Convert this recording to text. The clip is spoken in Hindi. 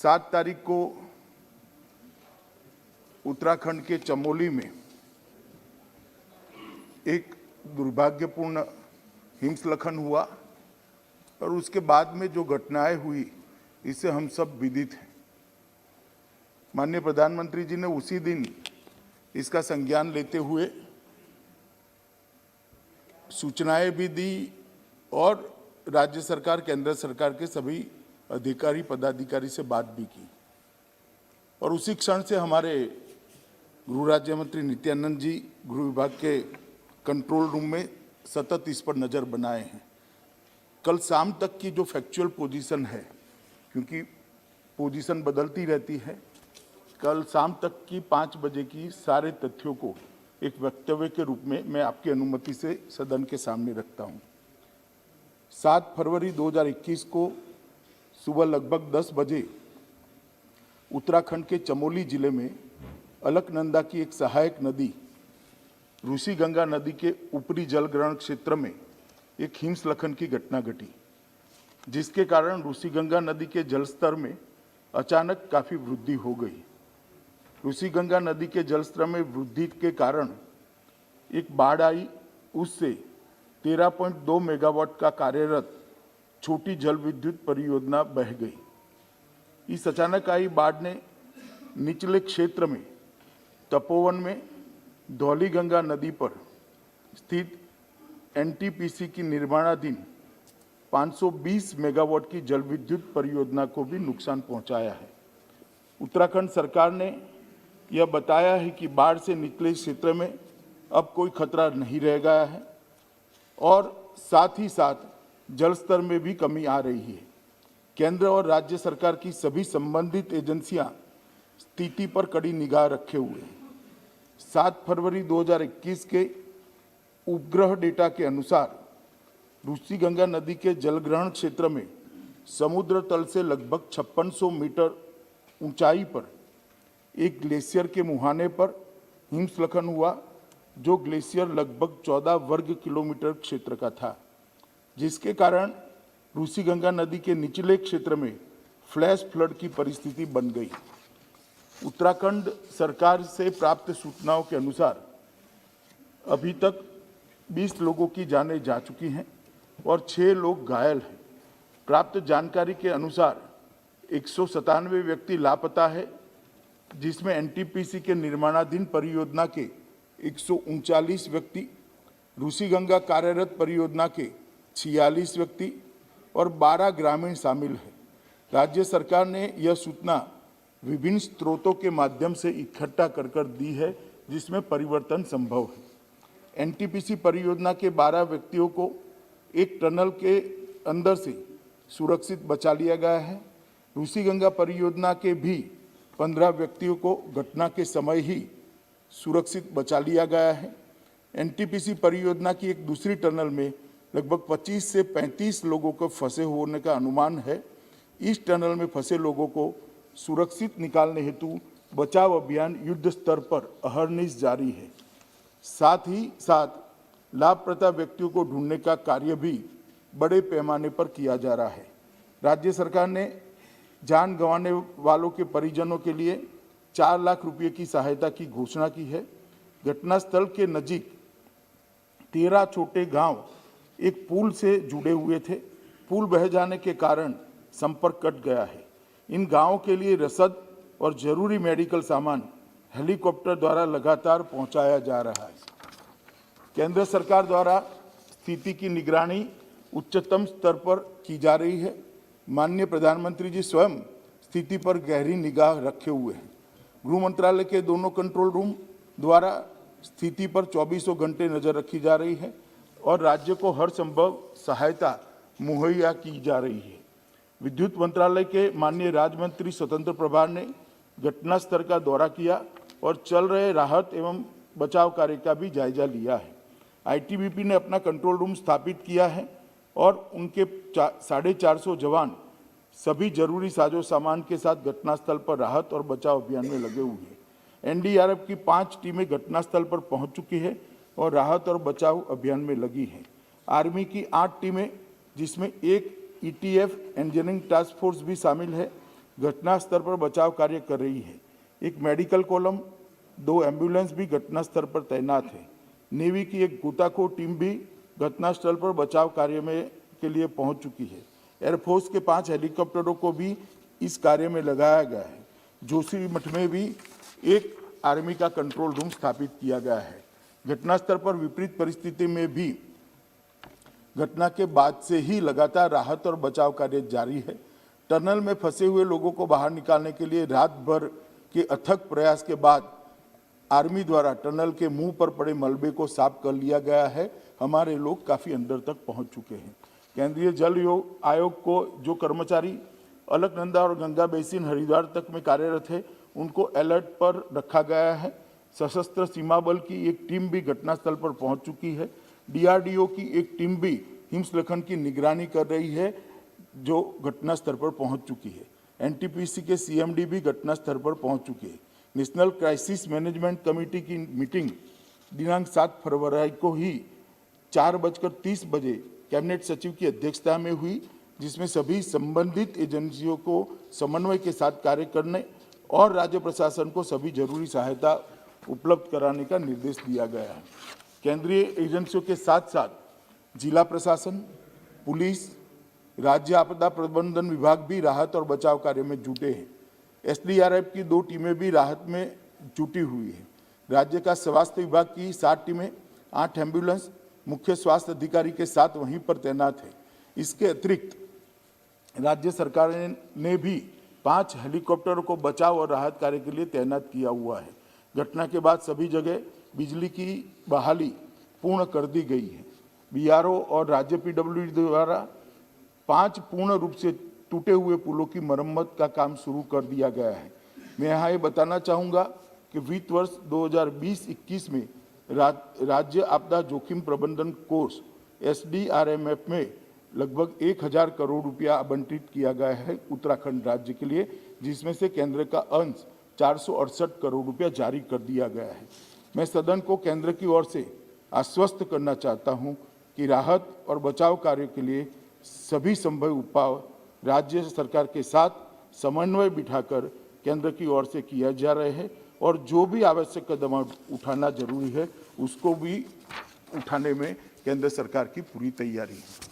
7 तारीख को उत्तराखंड के चमोली में एक दुर्भाग्यपूर्ण हिमस्खलन हुआ और उसके बाद में जो घटनाएं हुई इससे हम सब विदित हैं। माननीय प्रधानमंत्री जी ने उसी दिन इसका संज्ञान लेते हुए सूचनाएं भी दी और राज्य सरकार, केंद्र सरकार के सभी अधिकारी पदाधिकारी से बात भी की और उसी क्षण से हमारे गृह राज्य मंत्री नित्यानंद जी गृह विभाग के कंट्रोल रूम में सतत इस पर नज़र बनाए हैं। कल शाम तक की जो फैक्चुअल पोजीशन है, क्योंकि पोजीशन बदलती रहती है, कल शाम तक की 5 बजे की सारे तथ्यों को एक वक्तव्य के रूप में मैं आपकी अनुमति से सदन के सामने रखता हूं। 7 फरवरी 2021 को सुबह लगभग 10 बजे उत्तराखंड के चमोली जिले में अलकनंदा की एक सहायक नदी ऋषिगंगा नदी के ऊपरी जलग्रहण क्षेत्र में एक हिमस्खलन की घटना घटी, जिसके कारण ऋषिगंगा नदी के जलस्तर में अचानक काफ़ी वृद्धि हो गई। ऋषिगंगा नदी के जलस्तर में वृद्धि के कारण एक बाढ़ आई, उससे 13.2 मेगावाट का कार्यरत छोटी जल विद्युत परियोजना बह गई। इस अचानक आई बाढ़ ने निचले क्षेत्र में तपोवन में धौलीगंगा नदी पर स्थित एनटीपीसी की निर्माणाधीन 520 मेगावाट की जल विद्युत परियोजना को भी नुकसान पहुंचाया है। उत्तराखंड सरकार ने यह बताया है कि बाढ़ से निचले क्षेत्र में अब कोई खतरा नहीं रह गया है और साथ ही साथ जल स्तर में भी कमी आ रही है। केंद्र और राज्य सरकार की सभी संबंधित एजेंसियां स्थिति पर कड़ी निगाह रखे हुए हैं। 7 फरवरी 2021 के उपग्रह डेटा के अनुसार ऋषिगंगा नदी के जलग्रहण क्षेत्र में समुद्र तल से लगभग 5600 मीटर ऊंचाई पर एक ग्लेशियर के मुहाने पर हिमस्खलन हुआ, जो ग्लेशियर लगभग 14 वर्ग किलोमीटर क्षेत्र का था, जिसके कारण ऋषिगंगा नदी के निचले क्षेत्र में फ्लैश फ्लड की परिस्थिति बन गई। उत्तराखंड सरकार से प्राप्त सूचनाओं के अनुसार अभी तक 20 लोगों की जानें जा चुकी हैं और 6 लोग घायल हैं। प्राप्त जानकारी के अनुसार 197 व्यक्ति लापता है, जिसमें एनटीपीसी के निर्माणाधीन परियोजना के 139 व्यक्ति, ऋषिगंगा कार्यरत परियोजना के 46 व्यक्ति और 12 ग्रामीण शामिल हैं। राज्य सरकार ने यह सूचना विभिन्न स्रोतों के माध्यम से इकट्ठा कर दी है, जिसमें परिवर्तन संभव है। एनटीपीसी परियोजना के 12 व्यक्तियों को एक टनल के अंदर से सुरक्षित बचा लिया गया है। ऋषिगंगा परियोजना के भी 15 व्यक्तियों को घटना के समय ही सुरक्षित बचा लिया गया है। एनटीपीसी परियोजना की एक दूसरी टनल में लगभग 25 से 35 लोगों को फंसे होने का अनुमान है। इस टनल में फंसे लोगों को सुरक्षित निकालने हेतु बचाव अभियान युद्ध स्तर पर अहरनिश जारी है। साथ ही साथ लापता व्यक्तियों को ढूंढने का कार्य भी बड़े पैमाने पर किया जा रहा है। राज्य सरकार ने जान गंवाने वालों के परिजनों के लिए 4 लाख रुपये की सहायता की घोषणा की है। घटनास्थल के नजीक 13 छोटे गांव एक पुल से जुड़े हुए थे। पुल बह जाने के कारण संपर्क कट गया है। इन गांवों के लिए रसद और जरूरी मेडिकल सामान हेलीकॉप्टर द्वारा लगातार पहुंचाया जा रहा है। केंद्र सरकार द्वारा स्थिति की निगरानी उच्चतम स्तर पर की जा रही है। माननीय प्रधानमंत्री जी स्वयं स्थिति पर गहरी निगाह रखे हुए हैं। गृह मंत्रालय के दोनों कंट्रोल रूम द्वारा स्थिति पर 24 घंटे नजर रखी जा रही है और राज्य को हर संभव सहायता मुहैया की जा रही है। विद्युत मंत्रालय के माननीय राज्य मंत्री स्वतंत्र प्रभार ने घटनास्थल का दौरा किया और चल रहे राहत एवं बचाव कार्य का भी जायजा लिया है। आईटीबीपी ने अपना कंट्रोल रूम स्थापित किया है और उनके 450 जवान सभी जरूरी साजो सामान के साथ घटनास्थल पर राहत और बचाव अभियान में लगे हुए हैं। एनडीआरएफ की 5 टीमें घटनास्थल पर पहुंच चुकी है और राहत और बचाव अभियान में लगी हैं। आर्मी की 8 टीमें, जिसमें एक ईटीएफ इंजीनियरिंग टास्क फोर्स भी शामिल है, घटनास्थल पर बचाव कार्य कर रही है। एक मेडिकल कॉलम, 2 एम्बुलेंस भी घटनास्थल पर तैनात है। नेवी की एक गोताखोर टीम भी घटनास्थल पर बचाव कार्य में के लिए पहुंच चुकी है। एयरफोर्स के 5 हेलीकॉप्टरों को भी इस कार्य में लगाया गया है। जोशीमठ में भी एक आर्मी का कंट्रोल रूम स्थापित किया गया है। घटनास्थल पर विपरीत परिस्थिति में भी घटना के बाद से ही लगातार राहत और बचाव कार्य जारी है। टनल में फंसे हुए लोगों को बाहर निकालने के लिए रात भर के अथक प्रयास के बाद आर्मी द्वारा टनल के मुंह पर पड़े मलबे को साफ कर लिया गया है। हमारे लोग काफी अंदर तक पहुंच चुके हैं। केंद्रीय जल आयोग को जो कर्मचारी अलकनंदा और गंगा बेसिन हरिद्वार तक में कार्यरत है, उनको अलर्ट पर रखा गया है। सशस्त्र सीमा बल की एक टीम भी घटनास्थल पर पहुंच चुकी है। DRDO की एक टीम भी हिमस्खलन की निगरानी कर रही है, जो घटनास्थल पर पहुंच चुकी है। NTPC के CMD भी घटनास्थल पर पहुंच चुके हैं। नेशनल क्राइसिस मैनेजमेंट कमेटी की मीटिंग दिनांक 7 फरवरी को ही 4:30 बजे कैबिनेट सचिव की अध्यक्षता में हुई, जिसमें सभी संबंधित एजेंसियों को समन्वय के साथ कार्य करने और राज्य प्रशासन को सभी जरूरी सहायता उपलब्ध कराने का निर्देश दिया गया है। केंद्रीय एजेंसियों के साथ साथ जिला प्रशासन, पुलिस, राज्य आपदा प्रबंधन विभाग भी राहत और बचाव कार्य में जुटे हैं। SDRF की 2 टीमें भी राहत में जुटी हुई है। राज्य का स्वास्थ्य विभाग की 7 टीमें, 8 एम्बुलेंस, मुख्य स्वास्थ्य अधिकारी के साथ वहीं पर तैनात है। इसके अतिरिक्त राज्य सरकार ने भी 5 हेलीकॉप्टरों को बचाव और राहत कार्य के लिए तैनात किया हुआ है। घटना के बाद सभी जगह बिजली की बहाली पूर्ण कर दी गई है। BRO और राज्य PWD द्वारा 5 पूर्ण रूप से टूटे हुए पुलों की मरम्मत का काम शुरू कर दिया गया है। मैं यहाँ ये बताना चाहूँगा कि वित्त वर्ष 2020-21 में राज्य आपदा जोखिम प्रबंधन कोष SDRMF में लगभग 1000 करोड़ रुपया आवंटित किया गया है उत्तराखंड राज्य के लिए, जिसमें से केंद्र का अंश 468 करोड़ रुपया जारी कर दिया गया है। मैं सदन को केंद्र की ओर से आश्वस्त करना चाहता हूं कि राहत और बचाव कार्य के लिए सभी संभव उपाय राज्य सरकार के साथ समन्वय बिठाकर केंद्र की ओर से किया जा रहे हैं और जो भी आवश्यक कदम उठाना जरूरी है उसको भी उठाने में केंद्र सरकार की पूरी तैयारी है।